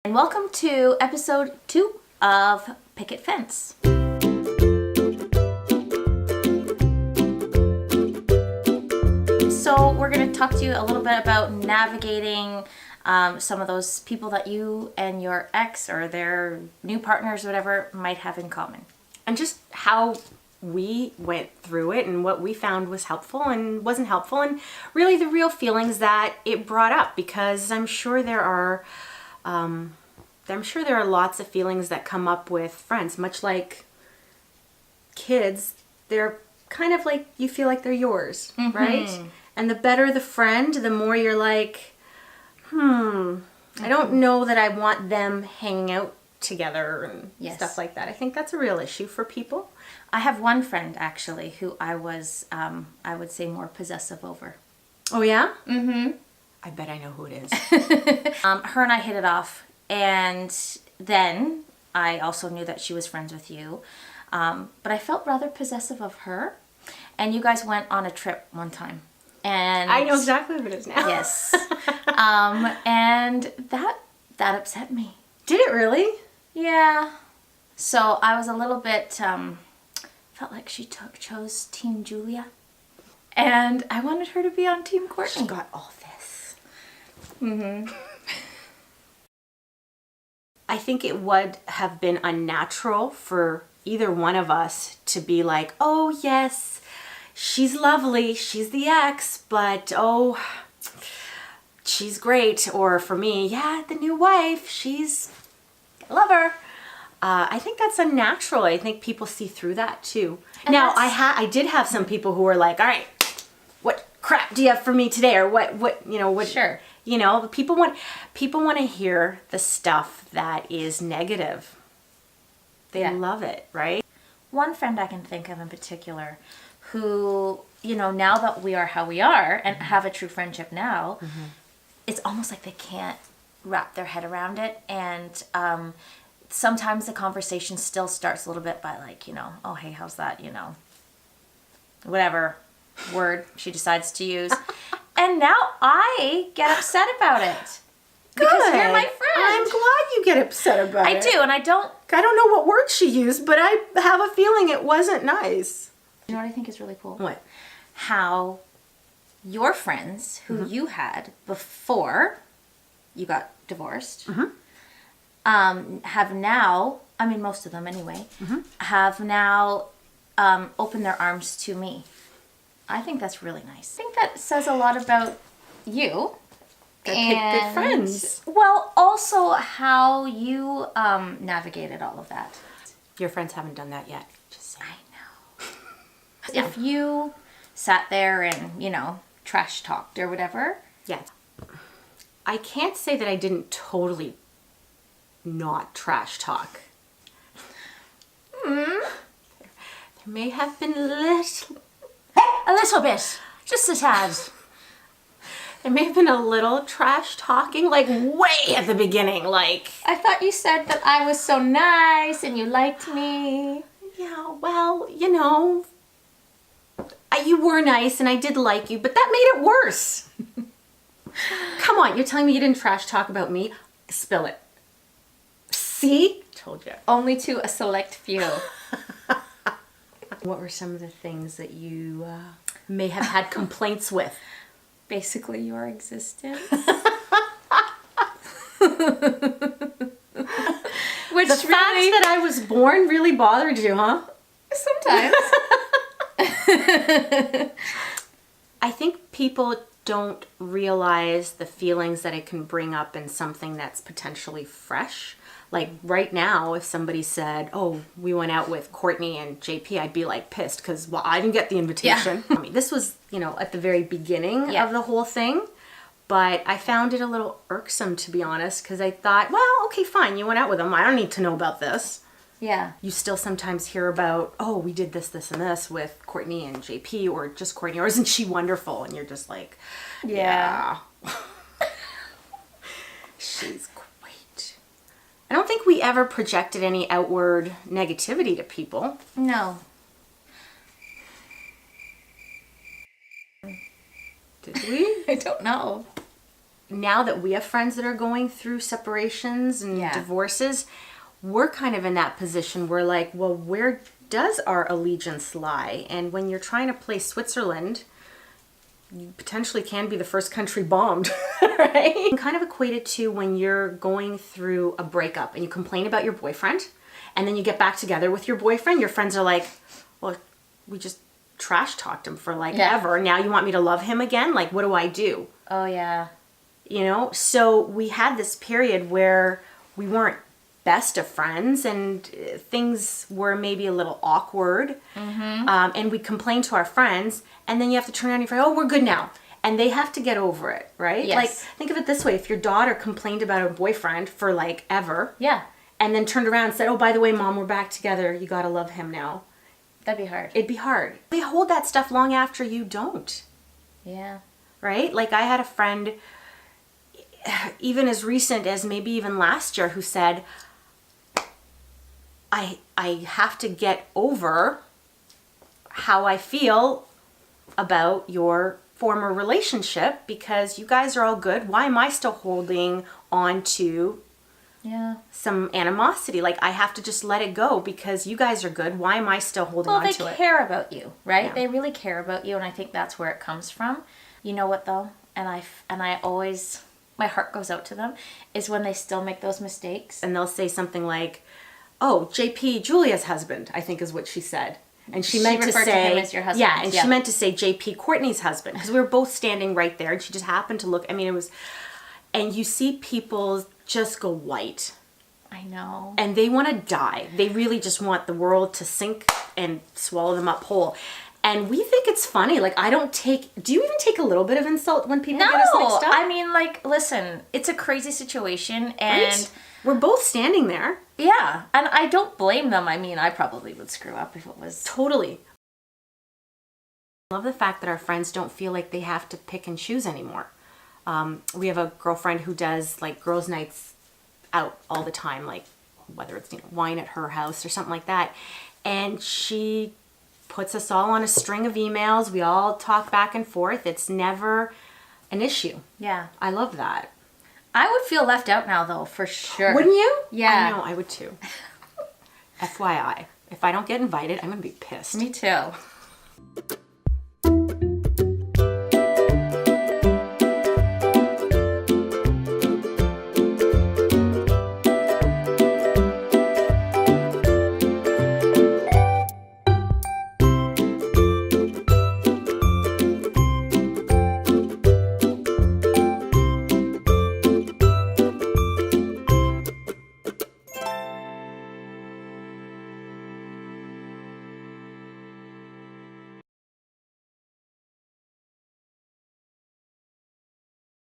And welcome to episode 2 of Picket Fence. So we're going to talk to you a little bit about navigating some of those people that you and your ex or their new partners, whatever, might have in common. And just how we went through it and what we found was helpful and wasn't helpful, and really the real feelings that it brought up, because I'm sure there are lots of feelings that come up with friends, much like kids. They're kind of like, you feel like they're yours, right? And the better the friend, the more you're like, I don't know that I want them hanging out together and stuff like that. I think that's a real issue for people. I have one friend actually who I was, I would say, more possessive over. Oh yeah? Mm-hmm. I bet I know who it is. Her and I hit it off, and then I also knew that she was friends with you, but I felt rather possessive of her. And you guys went on a trip one time, and I know exactly who it is now. Yes, and that upset me. Did it really? Yeah. So I was a little bit felt like she chose Team Julia, and I wanted her to be on Team Courtney. She got all this. I think it would have been unnatural for either one of us to be like, oh yes, she's lovely, she's the ex, but oh, she's great. Or for me, yeah, the new wife, love her. I think that's unnatural. I think people see through that too. And now I did have some people who were like, all right, what crap do you have for me today? Or what Sure. People want to hear the stuff that is negative. They love it, right? One friend I can think of in particular who, now that we are how we are and have a true friendship now, it's almost like they can't wrap their head around it. And sometimes the conversation still starts a little bit by like, oh, hey, how's that? Whatever word she decides to use. And now I get upset about it. Because you're my friend. I'm glad you get upset about it. I do, and I don't know what word she used, but I have a feeling it wasn't nice. You know what I think is really cool? What? How your friends who you had before you got divorced have now, I mean most of them anyway, have now opened their arms to me. I think that's really nice. I think that says a lot about you. Pick good friends. Well, also how you navigated all of that. Your friends haven't done that yet. Just saying. I know. If you sat there and, trash talked or whatever. Yeah. I can't say that I didn't totally not trash talk. There may have been a little bit. Just a tad. There may have been a little trash talking, like way at the beginning, like... I thought you said that I was so nice and you liked me. Yeah, well, you were nice and I did like you, but that made it worse. Come on, you're telling me you didn't trash talk about me? Spill it. See? Told you. Only to a select few. What were some of the things that you may have had complaints with? Basically your existence. Which the fact that I was born really bothered you, huh? Sometimes. I think people don't realize the feelings that it can bring up in something that's potentially fresh. Like right now, if somebody said, oh, we went out with Courtney and JP, I'd be like pissed because, well, I didn't get the invitation. Yeah. I mean, this was, at the very beginning of the whole thing. But I found it a little irksome, to be honest, because I thought, well, okay, fine. You went out with them. I don't need to know about this. Yeah. You still sometimes hear about, oh, we did this, this, and this with Courtney and JP, or just Courtney, or isn't she wonderful? And you're just like, yeah. She's great. I don't think we ever projected any outward negativity to people. No. Did we? I don't know. now that we have friends that are going through separations and divorces, we're kind of in that position where like, well, where does our allegiance lie? And when you're trying to play Switzerland, you potentially can be the first country bombed, right? Kind of equated to when you're going through a breakup and you complain about your boyfriend and then you get back together with your boyfriend. Your friends are like, well, we just trash talked him for like ever. Now you want me to love him again? Like, what do I do? Oh, yeah. You know? So we had this period where we weren't best of friends and things were maybe a little awkward. And we complain to our friends and then you have to turn around and your friend, oh, we're good now. And they have to get over it, right? Yes. Like, think of it this way. If your daughter complained about her boyfriend for like ever. Yeah. And then turned around and said, oh, by the way, Mom, we're back together. You got to love him now. That'd be hard. It'd be hard. They hold that stuff long after you don't. Yeah. Right? Like I had a friend, even as recent as maybe even last year, who said, I have to get over how I feel about your former relationship because you guys are all good. Why am I still holding on to some animosity? Like I have to just let it go because you guys are good. Why am I still holding on to it? Well, they care about you, right? Yeah. They really care about you, and I think that's where it comes from. You know what though? And I always, my heart goes out to them, is when they still make those mistakes. And they'll say something like, oh, JP, Julia's husband, I think is what she said. And she meant to referred say, to him as your husband. yeah, and she meant to say JP, Courtney's husband, because we were both standing right there, and she just happened to look. I mean, it was, and you see people just go white. I know. And they want to die. They really just want the world to sink and swallow them up whole. And we think it's funny. Like, I don't take, do you even take a little bit of insult when people get us mixed up? I mean, like, listen, it's a crazy situation, and right? We're both standing there. Yeah, and I don't blame them. I mean, I probably would screw up if it was... Totally. I love the fact that our friends don't feel like they have to pick and choose anymore. We have a girlfriend who does, like, girls' nights out all the time, like, whether it's, you know, wine at her house or something like that. And she puts us all on a string of emails. We all talk back and forth. It's never an issue. Yeah. I love that. I would feel left out now, though, for sure. Wouldn't you? Yeah. I know, I would too. FYI, if I don't get invited, I'm going to be pissed. Me too.